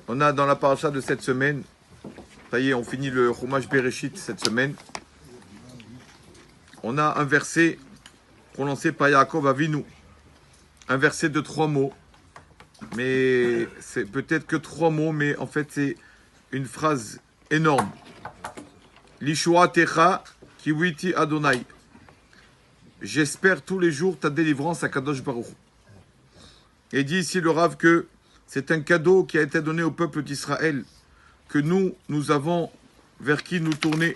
On a dans la paracha de cette semaine, ça y est, on finit le Chumash Bereshit cette semaine. On a un verset prononcé par Yaakov Avinu. Un verset de 3 mots. Mais c'est peut-être que 3 mots, mais en fait c'est une phrase énorme. Lishua Techa Kiwiti Adonai. J'espère tous les jours ta délivrance à Kadosh Baruch Hu. Et dit ici le Rav que c'est un cadeau qui a été donné au peuple d'Israël, que nous avons vers qui nous tourner.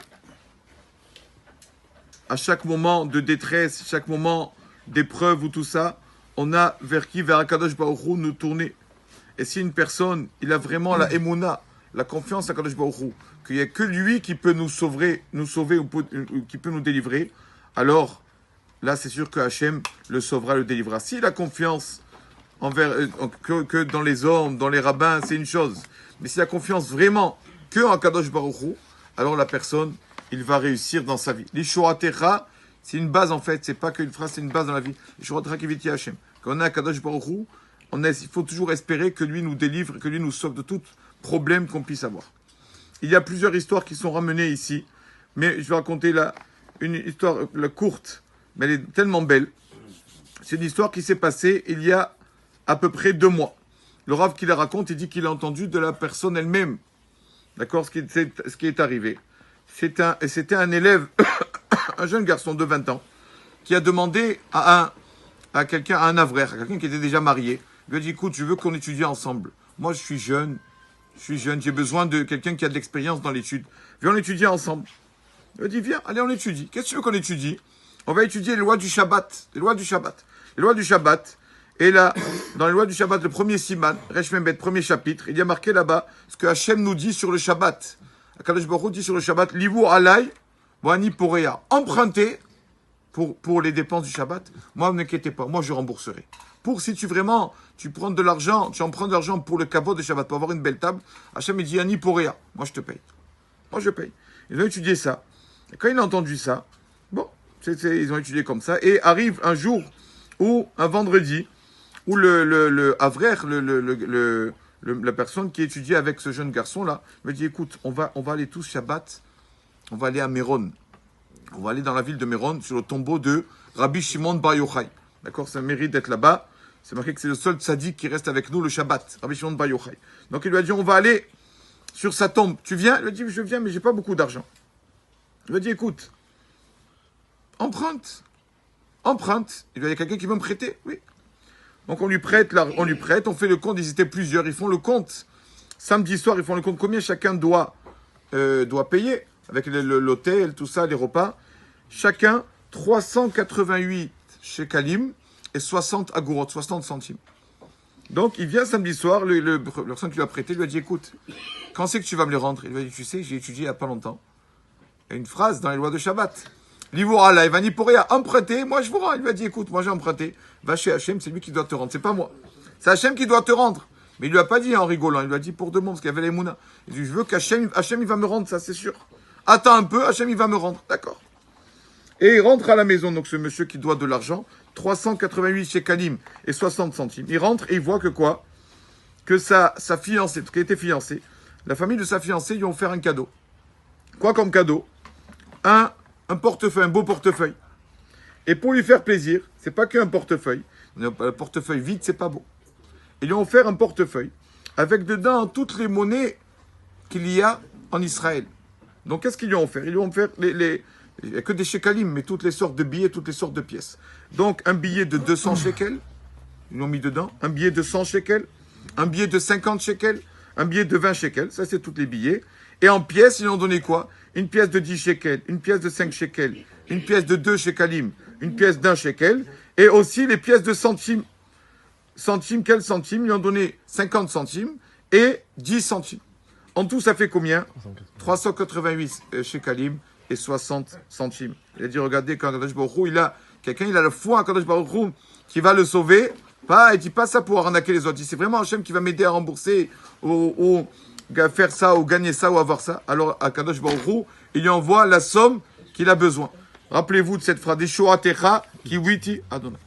À chaque moment de détresse, chaque moment d'épreuve ou tout ça, on a vers qui, vers Akadosh Baruch Hu, nous tourner. Et si une personne, il a vraiment la émouna, la confiance à Akadosh Baruch Hu, qu'il n'y a que lui qui peut nous sauver ou qui peut nous délivrer, alors là c'est sûr que Hachem le sauvera, le délivrera. S'il a confiance que dans les hommes, dans les rabbins, c'est une chose. Mais s'il a confiance vraiment que en Kadosh Baruch Hu, alors la personne, il va réussir dans sa vie. L'Ishoratecha, c'est une base en fait, c'est pas qu'une phrase, c'est une base dans la vie. L'Ishoratecha qui vit Hachem. Quand on a Kadosh Baruch Hu, il faut toujours espérer que lui nous délivre, que lui nous sauve de tout problème qu'on puisse avoir. Il y a plusieurs histoires qui sont ramenées ici, mais je vais raconter là une histoire courte, mais elle est tellement belle. C'est une histoire qui s'est passée il y a à peu près 2 mois. Le Rav qui la raconte, il dit qu'il a entendu de la personne elle-même. D'accord, ce qui est arrivé. C'était un élève, un jeune garçon de 20 ans, qui a demandé à quelqu'un, à un avraire, à quelqu'un qui était déjà marié. Il lui a dit, écoute, je veux qu'on étudie ensemble. Moi, je suis jeune, j'ai besoin de quelqu'un qui a de l'expérience dans l'étude. Viens, on étudie ensemble. Il lui a dit, viens, allez, on étudie. Qu'est-ce que tu veux qu'on étudie? On va étudier les lois du Shabbat. Les lois du Shabbat. Les lois du Shabbat. Et là, dans les lois du Shabbat, le premier siman, Resh Mem Bet, premier chapitre, il y a marqué là-bas ce que Hachem nous dit sur le Shabbat. Akadosh Baruch Hu dit sur le Shabbat, Livou alay, wani poreya. Empruntez pour les dépenses du Shabbat. Moi, ne m'inquiétez pas, moi je rembourserai. Si tu prends de l'argent, tu empruntes de l'argent pour le caveau de Shabbat, pour avoir une belle table, Hachem il dit, ani poreya. Moi je te paye. Moi je paye. Ils ont étudié ça. Et quand il a entendu ça, bon, ils ont étudié comme ça. Et arrive un jour ou un vendredi, où le avraire, la personne qui étudiait avec ce jeune garçon-là, me dit, écoute, on va aller tous Shabbat, on va aller à Méron. On va aller dans la ville de Méron, sur le tombeau de Rabbi Shimon Bar Yochai. D'accord, ça mérite d'être là-bas. C'est marqué que c'est le seul tzaddik qui reste avec nous le Shabbat, Rabbi Shimon Bar Yochai. Donc il lui a dit, on va aller sur sa tombe. Tu viens? Il lui a dit, je viens, mais j'ai pas beaucoup d'argent. Il lui a dit, écoute, emprunte. Il y a quelqu'un qui veut me prêter? Oui. Donc on lui prête, on fait le compte, ils étaient plusieurs, ils font le compte. Samedi soir, ils font le compte combien chacun doit payer, avec l'hôtel, tout ça, les repas. Chacun 388 shekalim et 60 agourot, 60 centimes. Donc il vient samedi soir, le personne qui lui a prêté lui a dit, écoute, quand c'est que tu vas me les rendre? Il lui a dit, tu sais, j'ai étudié il n'y a pas longtemps. Il y a une phrase dans les lois de Shabbat. L'Ivoire là, il va ni pour rien emprunter, moi je vous rends. Il lui a dit, écoute, moi j'ai emprunté, va chez Hachem, c'est lui qui doit te rendre, c'est pas moi. C'est Hachem qui doit te rendre. Mais il lui a pas dit en rigolant, il lui a dit pour 2 mots, parce qu'il y avait les Mouna. Il dit, je veux qu'Hachem il va me rendre, ça c'est sûr. Attends un peu, Hachem il va me rendre, d'accord. Et il rentre à la maison, donc ce monsieur qui doit de l'argent, 388 shekalim et 60 centimes. Il rentre et il voit que quoi? Que sa fiancée, parce qu'elle était fiancée, la famille de sa fiancée lui ont offert un cadeau. Quoi comme cadeau? Un portefeuille, un beau portefeuille. Et pour lui faire plaisir, c'est pas qu'un portefeuille. Un portefeuille vide, c'est pas beau. Ils lui ont offert un portefeuille avec dedans toutes les monnaies qu'il y a en Israël. Donc qu'est-ce qu'ils lui ont offert? Ils lui ont offert il n'y a que des shekalim, mais toutes les sortes de billets, toutes les sortes de pièces. Donc un billet de 200 shekels, ils l'ont mis dedans. Un billet de 100 shekels, un billet de 50 shekels, un billet de 20 shekels. Ça, c'est tous les billets. Et en pièces, ils lui ont donné quoi? Une pièce de 10 shekels, une pièce de 5 shekels, une pièce de 2 shekalim, une pièce d'1 shekel, et aussi les pièces de centimes. Centimes, quels centimes? Ils lui ont donné 50 centimes et 10 centimes. En tout, ça fait combien? 388 shekalim et 60 centimes. Il a dit, regardez, quand Kadosh Baruch Hu, il a la foi à Kadosh Baruch Hu qui va le sauver. Il dit pas ça pour arnaquer les autres. Il dit, c'est vraiment Hachem qui va m'aider à rembourser ou faire ça, ou gagner ça, ou avoir ça. Alors, à Kadosh Baruch Hu, il lui envoie la somme qu'il a besoin. Rappelez-vous de cette phrase, Yeshua Techa, Kiwiti Adonai.